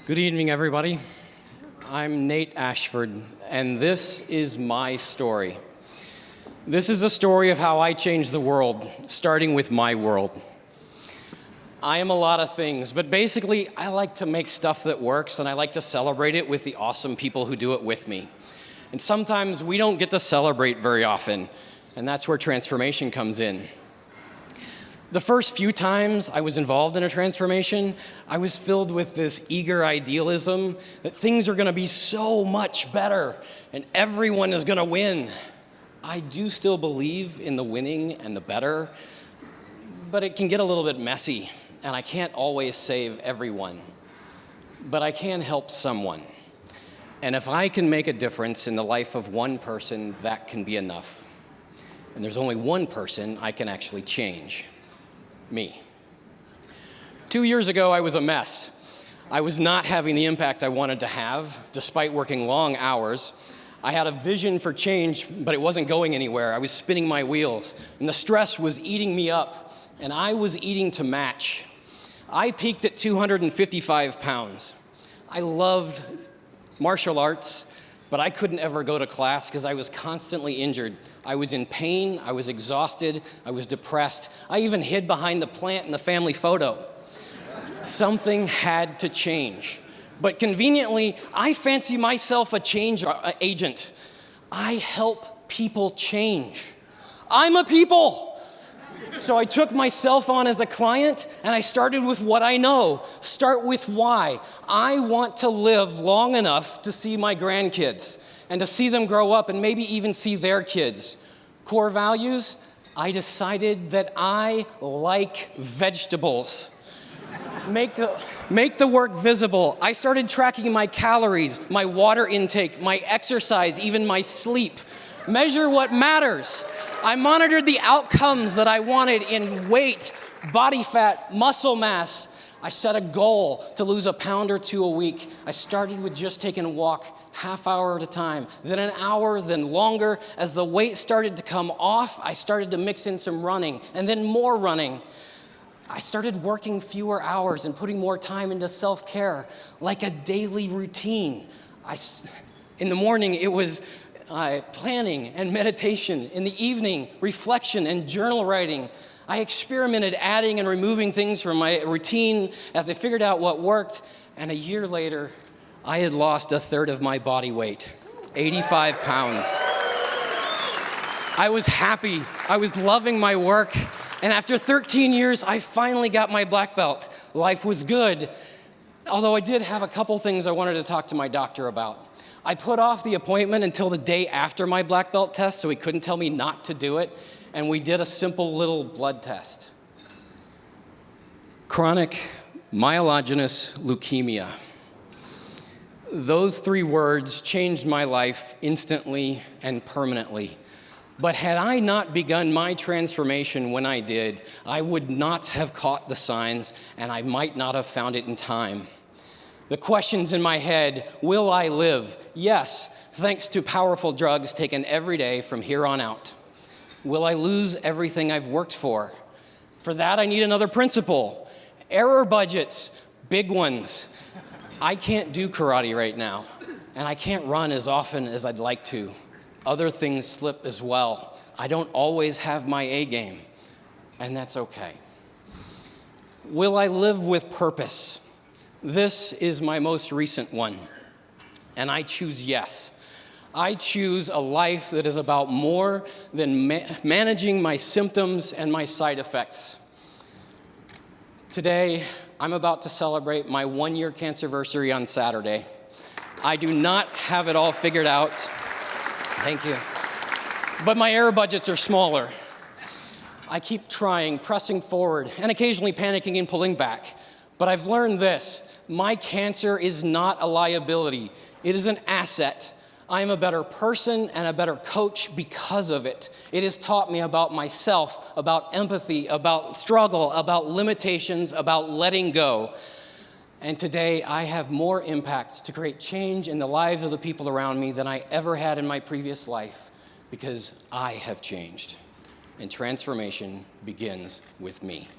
Good evening, everybody. I'm Nate Ashford, and this is my story. This is the story of how I changed the world, starting with my world. I am a lot of things, but basically, I like to make stuff that works, and I like to celebrate it with the awesome people who do it with me. And sometimes we don't get to celebrate very often, and that's where transformation comes in. The first few times I was involved in a transformation, I was filled with this eager idealism that things are going to be so much better and everyone is going to win. I do still believe in the winning and the better, but it can get a little bit messy, and I can't always save everyone. But I can help someone. And if I can make a difference in the life of one person, that can be enough. And there's only one person I can actually change. Me. 2 years ago, I was a mess. I was not having the impact I wanted to have, despite working long hours. I had a vision for change, but it wasn't going anywhere. I was spinning my wheels, and the stress was eating me up, and I was eating to match. I peaked at 255 pounds. I loved martial arts, but I couldn't ever go to class because I was constantly injured. I was in pain, I was exhausted, I was depressed. I even hid behind the plant in the family photo. Something had to change. But conveniently, I fancy myself a change agent. I help people change. I'm a people. So I took myself on as a client, and I started with what I know. Start with why. I want to live long enough to see my grandkids and to see them grow up and maybe even see their kids. Core values, I decided that I like vegetables. Make the work visible. I started tracking my calories, my water intake, my exercise, even my sleep. Measure what matters. I monitored the outcomes that I wanted in weight, body fat, muscle mass. I set a goal to lose a pound or two a week. I started with just taking a walk, half hour at a time, then an hour, then longer. As the weight started to come off, I started to mix in some running, and then more running. I started working fewer hours and putting more time into self-care, like a daily routine. In the morning, it was planning and meditation. In the evening, reflection and journal writing. I experimented adding and removing things from my routine as I figured out what worked. And a year later, I had lost a third of my body weight, 85 pounds. I was happy. I was loving my work. And after 13 years, I finally got my black belt. Life was good. Although I did have a couple things I wanted to talk to my doctor about. I put off the appointment until the day after my black belt test so he couldn't tell me not to do it, and we did a simple little blood test. Chronic myelogenous leukemia. Those 3 words changed my life instantly and permanently. But had I not begun my transformation when I did, I would not have caught the signs, and I might not have found it in time. The questions in my head, will I live? Yes, thanks to powerful drugs taken every day from here on out. Will I lose everything I've worked for? For that, I need another principle. Error budgets, big ones. I can't do karate right now, and I can't run as often as I'd like to. Other things slip as well. I don't always have my A game, and that's okay. Will I live with purpose? This is my most recent one, and I choose yes. I choose a life that is about more than managing my symptoms and my side effects. Today, I'm about to celebrate my 1-year cancerversary on Saturday. I do not have it all figured out. Thank you. But my error budgets are smaller. I keep trying, pressing forward, and occasionally panicking and pulling back. But I've learned this. My cancer is not a liability. It is an asset. I am a better person and a better coach because of it. It has taught me about myself, about empathy, about struggle, about limitations, about letting go. And today, I have more impact to create change in the lives of the people around me than I ever had in my previous life because I have changed. And transformation begins with me.